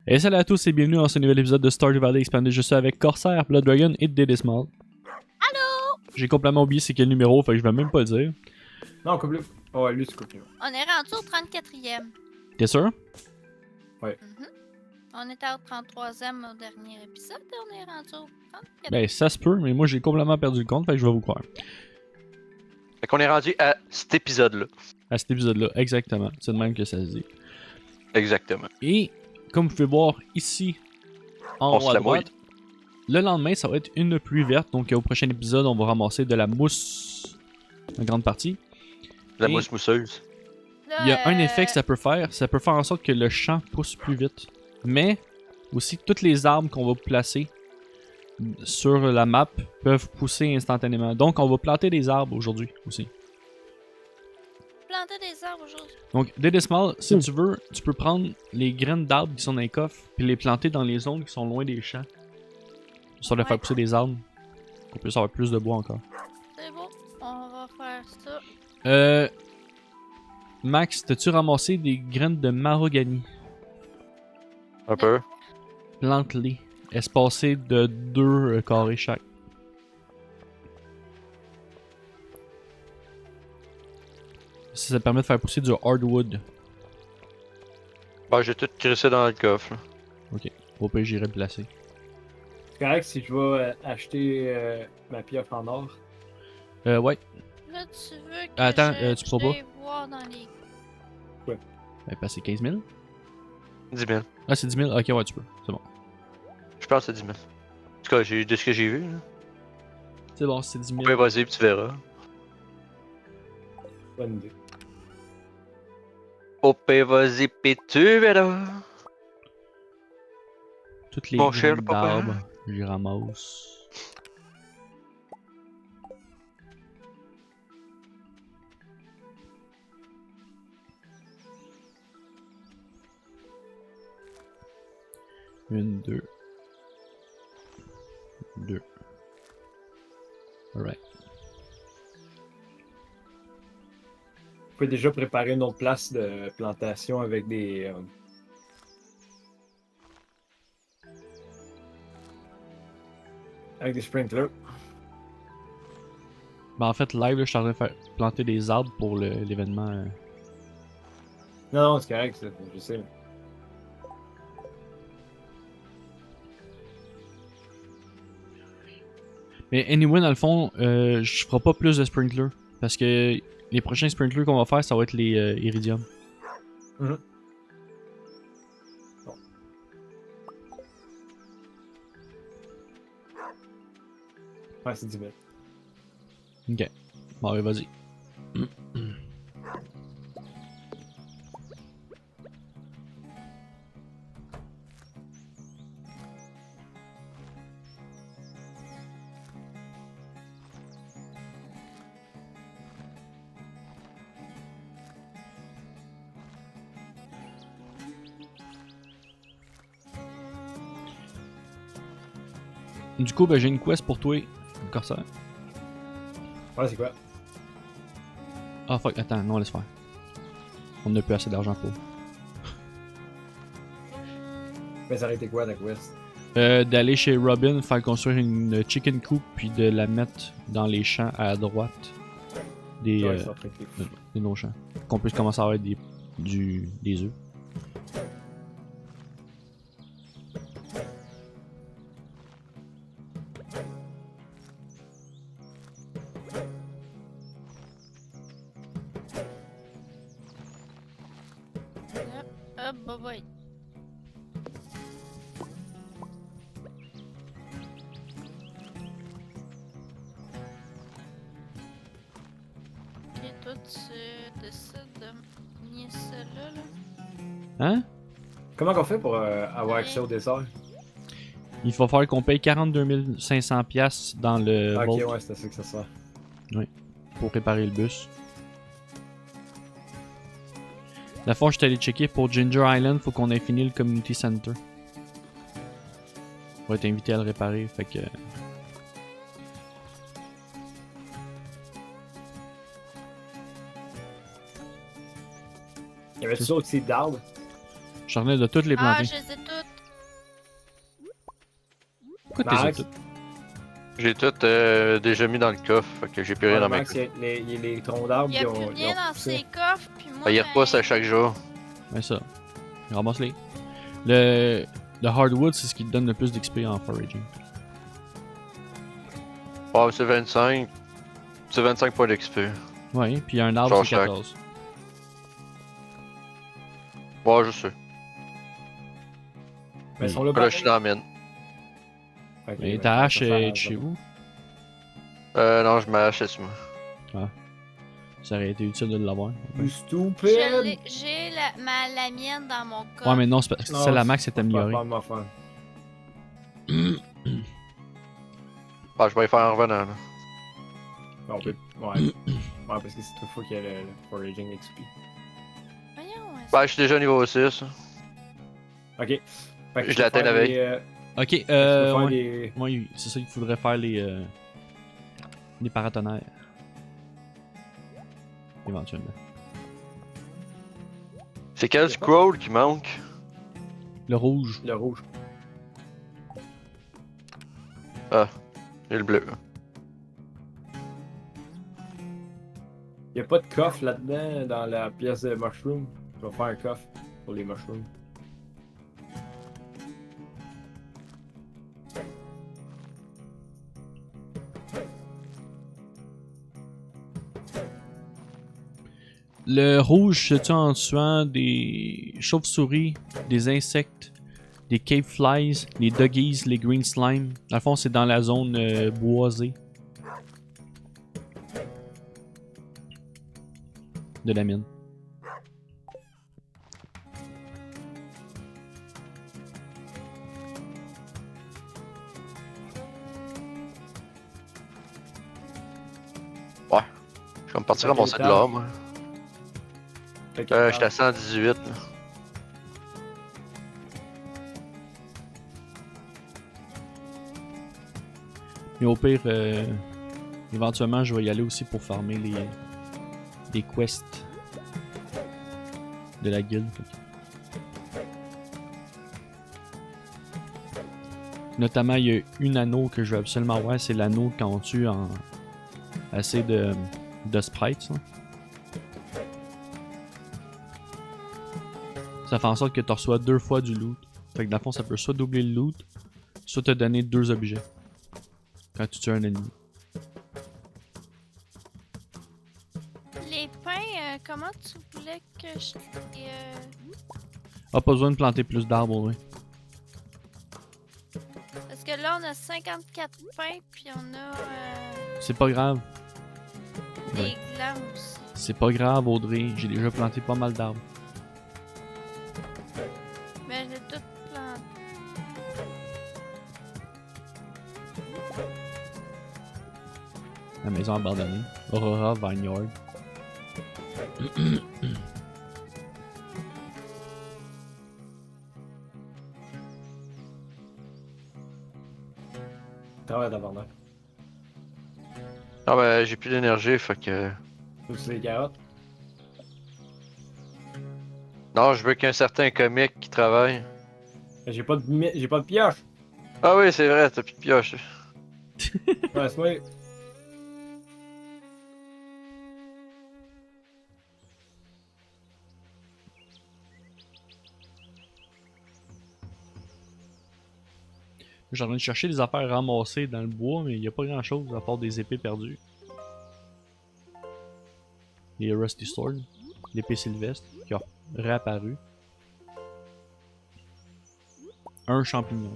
Et salut à tous et bienvenue dans ce nouvel épisode de Stardew Valley Expanded. Je suis avec Corsair, Blood Dragon et Dédé Small. Allô? J'ai complètement oublié c'est quel numéro, fait que je vais même pas le dire. Non, coupe-le. Oh, ouais, lui, tu coupes. On est rendu au 34e. T'es sûr? On était au 33e au dernier épisode et on est rendu au 34e. Ben ça se peut, mais moi j'ai complètement perdu le compte, fait que je vais vous croire. Fait qu'on est rendu à cet épisode-là. À cet épisode-là, exactement. C'est de même que ça se dit. Exactement. Et comme vous pouvez voir ici, en On haut se à la droite, le lendemain ça va être une pluie verte. Donc au prochain épisode, on va ramasser de la mousse en grande partie. La Et- mousse mousseuse. Là, Il y a un effet que ça peut faire en sorte que le champ pousse plus vite. Mais aussi toutes les arbres qu'on va placer sur la map peuvent pousser instantanément. Donc on va planter des arbres aujourd'hui aussi. planter des arbres aujourd'hui. Donc Dédécimal, si tu veux, tu peux prendre les graines d'arbres qui sont dans les coffres puis les planter dans les zones qui sont loin des champs. Histoire de Ouais. faire pousser des arbres. Qu'on puisse avoir plus de bois encore. C'est bon, on va faire ça. Max, t'as-tu ramassé des graines de mahogany? Un peu. Plante-les. Espacées de 2 carrés chaque. Ça permet de faire pousser du hardwood. Bah, j'ai tout crissé dans le coffre. Là. Au pire, j'irai le placer. C'est correct si je vais acheter ma pieuvre en or. Ouais. Là, tu veux que Attends, tu pourras j'aille voir dans les... Ben, passer 15 000. 10 000. Ah, c'est 10 000? Ok, ouais, tu peux. C'est bon. Je pense que c'est 10 000. En tout cas, de ce que j'ai vu. Là. C'est bon, c'est 10 000. Ouais, vas-y, puis tu verras. Bonne idée. OP, vas-y, puis tu verras. Toutes les Mon cher graines papa. d'arbres, j'y ramasse. Une, deux. Deux. Alright. Vous pouvez déjà préparer une autre place de plantation avec des. Avec des sprinklers. Ben, en fait, live, là, je suis en train de faire planter des arbres pour l'événement. Non, non, c'est correct, ça, je sais. Mais anyway, dans le fond, je ferai pas plus de sprinklers. Parce que les prochains sprinklers qu'on va faire, ça va être les Iridium. Mhm. Bon. Ouais, c'est 10 000. Ok. Bon, ouais, vas-y. Du coup, ben, j'ai une quest pour toi, Corsair. Ouais, c'est quoi? Ah, fuck, attends, non, laisse faire. On n'a plus assez d'argent pour. Mais ça aurait été quoi ta quest? D'aller chez Robin, faire construire une chicken coop, puis de la mettre dans les champs à droite des, Ouais, ça aurait été fou. de nos champs. Qu'on puisse commencer à avoir des œufs. Hop, bye bye. Ok, toi, tu décides de nier celle-là, là. Hein? Comment qu'on fait pour avoir accès au dessert? Il va falloir qu'on paye 42 500$ piastres dans le Ok, vault ouais, c'est ça que ça sert. pour réparer le bus. La fois, je suis allé checker pour Ginger Island, faut qu'on ait fini le community center. On va être invité à le réparer, fait que. Y avait-tu ça aussi d'arbres? Je suis en train de toutes les Ah, planter. je les ai toutes. Pourquoi t'es Max, tout? J'ai tout déjà mis dans le coffre, fait que j'ai plus rien dans mes Max, coffres. il y a les troncs d'arbres Il y qui a ont. plus ils rien ont dans poussé. ses coffres, puis moi. Il repousse à chaque jour. Ouais, ça. Ramasse-les. Le hardwood, c'est ce qui te donne le plus d'XP en foraging. Ouais, c'est 25. C'est 25 points d'XP. Ouais, puis un arbre, Genre c'est 14. Ouais, je sais. Mais ils sont là Là, je suis dans la mine. Ok, Mais ben, ta hache ça fait est de chez vous. Non, je m'achète sur moi. Ça aurait été utile de l'avoir. You Je stupid! l'ai- J'ai la mienne dans mon coffre. Ouais, mais non, c'est parce que Non, celle à Max est pas améliorée. pas ma fin. Ah, je vais y faire en revenant, là. On peut. Ouais. Ouais, parce que c'est toutefois qu'il y a le foraging XP. Voyons, Bah, je suis déjà niveau 6. Ok. Fait que Je tu l'ai peux atteint faire la des, veille. Ok, tu peux faire ouais. des. Ouais, c'est ça qu'il faudrait faire les paratonnerres. Éventuellement. C'est quel scroll qui manque? Le rouge. Le rouge. Et le bleu. Il a pas de coffre là-dedans dans la pièce de mushroom. Je vais faire un coffre pour les mushrooms. Le rouge se tue en tuant des chauves-souris, des insectes, des cave flies, les doggies, les green slime. Dans le fond, c'est dans la zone boisée de la mine. Ouais. Je vais me partir Ok, ramasser de étage. l'or, moi. Fait que, J'étais à 118, là. Mais au pire, éventuellement, je vais y aller aussi pour farmer les quests de la guilde. Notamment, il y a une anneau que je veux absolument avoir, c'est l'anneau quand on tue en assez de sprites. Là. Ça fait en sorte que tu reçois 2 fois du loot. Fait que dans le fond, ça peut soit doubler le loot, soit te donner 2 objets quand tu tues un ennemi. Les pins, comment tu voulais que je. Ah, pas besoin de planter plus d'arbres, oui. Parce que là, on a 54 pins, puis on a C'est pas grave. des glands aussi. C'est pas grave, Audrey. J'ai déjà planté pas mal d'arbres. Mais j'ai tout planté. La maison abandonnée. Aurora Vineyard. travaille d'avant. Ah ben, j'ai plus d'énergie, fait que... Tous les carottes. Non, je veux qu'un certain comique qui travaille. J'ai pas de pioche. Ah oui, c'est vrai, t'as plus de pioche. Ouais, c'est moi. Je suis en train de chercher des affaires ramassées dans le bois, mais il n'y a pas grand chose à part des épées perdues. Les Rusty Sword, l'épée sylvestre qui a réapparu. Un champignon.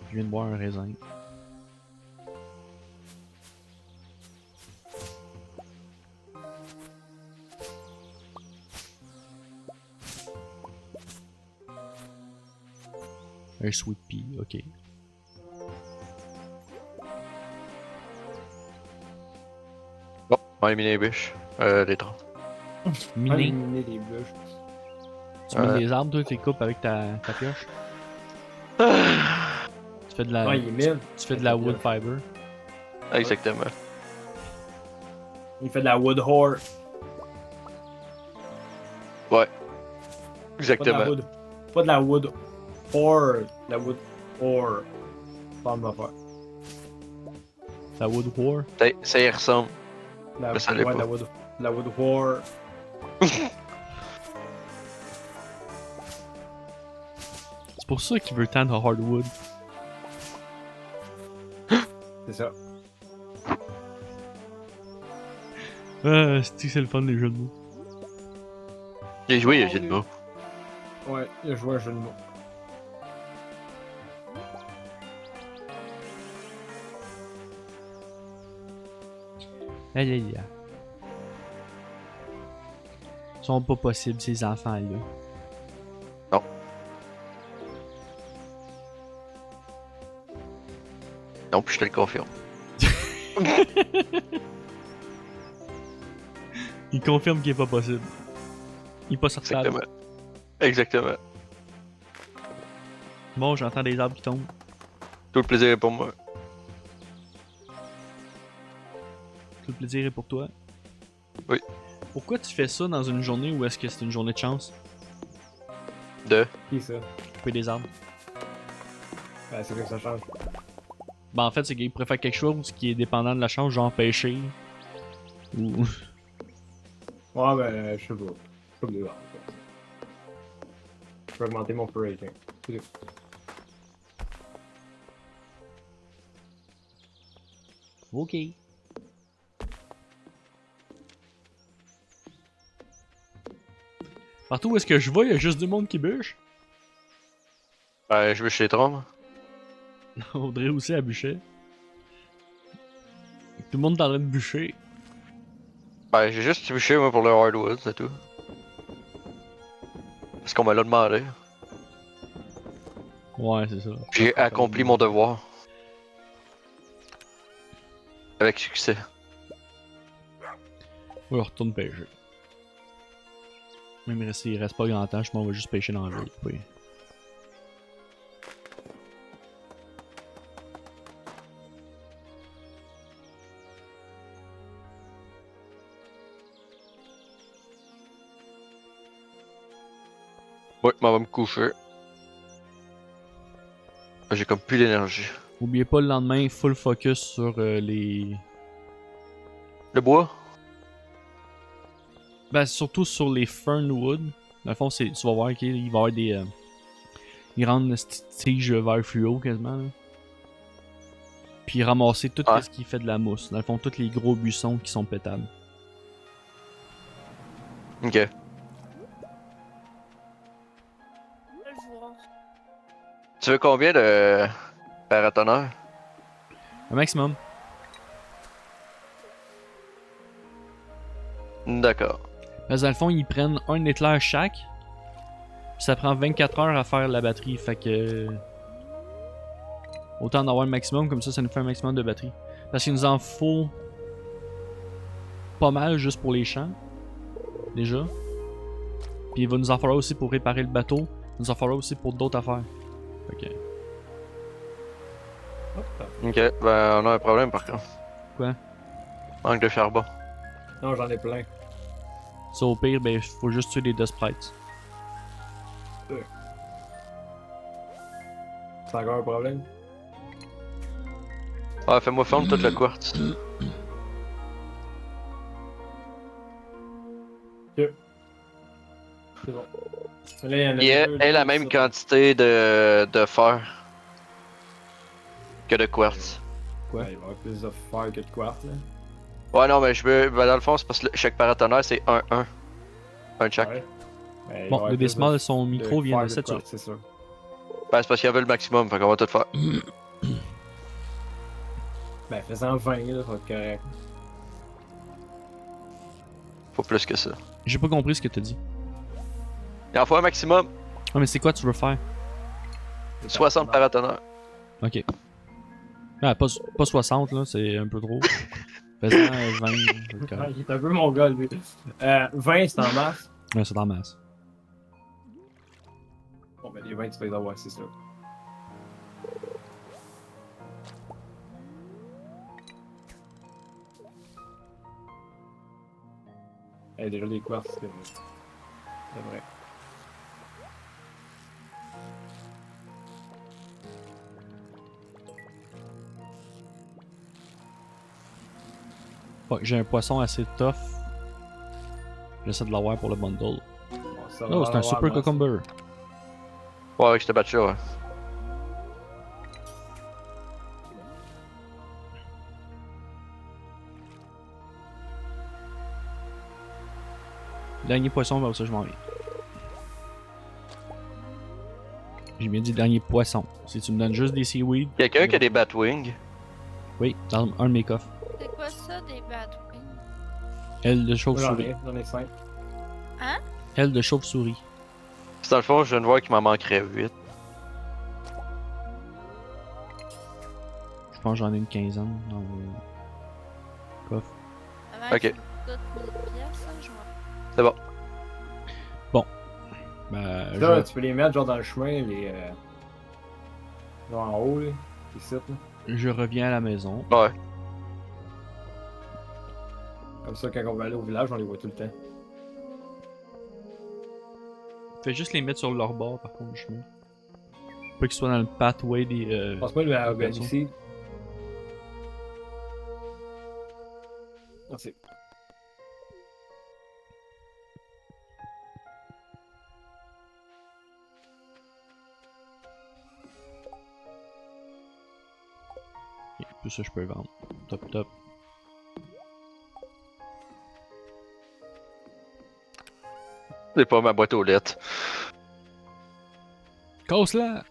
Je viens de boire un raisin. Un sweet pea, ok. Bon, on va éliminer les bûches. Les troncs. Miner. Miner des bûches. Tu mines les arbres, toi, tu les coupes avec ta pioche. Tu fais de la, Ouais, il est mine. tu fais de la wood fiber. Exactement. Il fait de la wood whore. Ouais. Exactement. Pas de la wood ore. La wood ore. Pas de faire. La Wood War. Ça y ressemble. La, Mais ça l'est ouais, pas. la wood ore. C'est pour ça qu'il veut tant de hardwood. C'est ça. Ah, c'est le fun des jeux de mots. J'ai joué à jeu de mots. Ouais, il a joué un jeu de mots. Aïe aïe aïe. Ils sont pas possibles ces enfants-là. Non, puis je te le confirme. Il confirme qu'il est pas possible. Il est pas sur table. Exactement. Exactement. Bon, j'entends des arbres qui tombent. Tout le plaisir est pour moi. Tout le plaisir est pour toi. Oui. Pourquoi tu fais ça dans une journée où est-ce que c'est une journée de chance? Qui ça? Couper des arbres. Ben, c'est que ça change. Ben en fait, c'est qu'il préfère quelque chose qui est dépendant de la chance, genre pêcher. Ou... Ouais, ben, je sais pas. Je sais pas. Je peux augmenter mon rating. C'est tout. Ok. Partout où est-ce que je vais, il y a juste du monde qui bûche. Ben, je veux chez Trom. Audrey aussi a bûché. Tout le monde est en train de bûcher. Ben, j'ai juste touché moi pour le hardwood, c'est tout. Parce qu'on me l'a demandé. Ouais, c'est ça. J'ai accompli mon devoir. Avec succès. On retourne pêcher. Même il reste pas grand temps, je m'en vais juste pêcher dans la ville. Oui. Ouais, m'en va me coucher. J'ai comme plus d'énergie. Oubliez pas le lendemain, full focus sur les. Le bois? Ben, surtout sur les Fernwood. Dans le fond, tu vas voir qu'il va y avoir des. Ils rendent une petite tige vert fluo quasiment. Là. Puis ramasser tout Ouais. ce qui fait de la mousse. Dans le fond, tous les gros buissons qui sont pétables. Ok. Je vais le voir. Tu veux combien de paratonnerres? Un maximum. D'accord. Parce que dans le fond, ils prennent un éclair chaque. Puis ça prend 24 heures à faire la batterie. Fait que. Autant en avoir un maximum, comme ça nous fait un maximum de batterie. Parce qu'il nous en faut. Pas mal juste pour les champs. Déjà. Puis il va nous en falloir aussi pour réparer le bateau. Il va nous en falloir aussi pour d'autres affaires. Fait que. Ok, ben on a un problème par contre. Quoi? Manque de charbon. Non, j'en ai plein. Ça au pire, ben faut juste tuer des Dust Sprites. C'est encore un problème? Ouais, fais-moi fondre tout le quartz. C'est bon. Là, il y en a Et deux, elle là, la même ça. quantité de fer que de quartz. Quoi? Ouais, il va y avoir plus de fer que de quartz, là. Ouais, non, mais je veux. Ben, dans le fond, c'est parce que chaque paratonnerre c'est 1-1. Un chaque. Ouais. Ben, il va y Bon, avoir le plus Bismal, son micro vient fer de que saturer. quartz, c'est sûr. Ben, c'est parce qu'il y avait le maximum, fait qu'on va tout faire. Ben, faisant 20, là, ça va être correct. Faut plus que ça. J'ai pas compris ce que t'as dit. Il en faut un maximum. Ah, mais c'est quoi tu veux faire? 60 paratonnerres. Ok. Ah, pas 60 là, c'est un peu trop. Faisant 20. c'est Ah, correct. il est un peu mon gars, lui. 20, c'est en masse. Ouais, c'est en masse. Bon, ben, les 20, tu vas les avoir, c'est sûr. Déjà des quartz, c'est vrai. j'ai un poisson assez tough. J'essaie de l'avoir pour le bundle. Bon, ça Oh, va c'est un avoir super masse. cucumber. Ouais, avec cette battu, ouais. Dernier poisson, vers ça je m'en vais. J'ai bien dit dernier poisson. Si tu me donnes juste des seaweed. Quelqu'un qui a des Batwings. Oui, dans un de mes coffres. C'est quoi ça, des Batwings? Aile de Moi, chauve-souris. j'en ai 5. Aile de chauve-souris. Puis dans le fond, je viens de voir qu'il m'en manquerait 8. Je pense que j'en ai une quinzaine dans le coffre. Avant Ok. que ça me coûte 1000 pièces, je vois. C'est bon. Ben, Ça, je... tu peux les mettre genre dans le chemin, les. Genre en haut, là. Ici, là. je reviens à la maison. Ouais. Comme ça, quand on va aller au village, on les voit tout le temps. Fais juste les mettre sur leur bord par contre du chemin. Pas qu'ils soient dans le pathway des. Passe-moi le Urban Raison. ici. Merci. Ok, tout ça je peux vendre. Top top. C'est pas ma boîte aux lettres. Casse-la!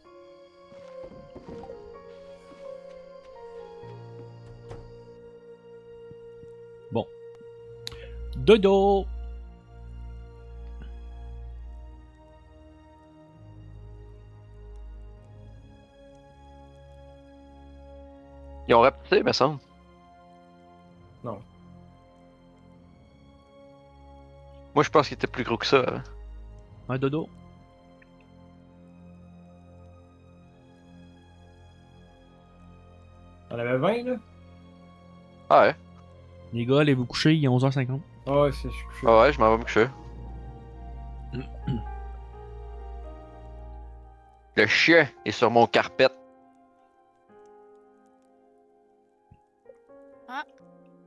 Bon. Dodo! Ils ont rapetissé, me semble. Non. Moi, je pense qu'il était plus gros que ça avant. Un dodo. On avait 20, là? Ah ouais. Les gars, allez vous coucher, il est 11h50. Ah ouais, je suis couché. Ah ouais, je m'en vais me coucher. Le chien est sur mon carpet. Ah.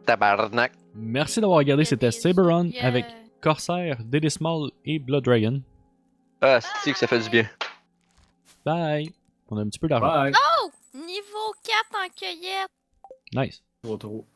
Tabarnak. Merci d'avoir regardé, Il y a c'était des Saberon ouvriers. avec Corsair, Diddy Small et Blood Dragon. Ah, c'est que ça fait du bien. Bye! On a un petit peu d'argent. Bye! Oh! Niveau 4 en cueillette! Nice. Trop trop.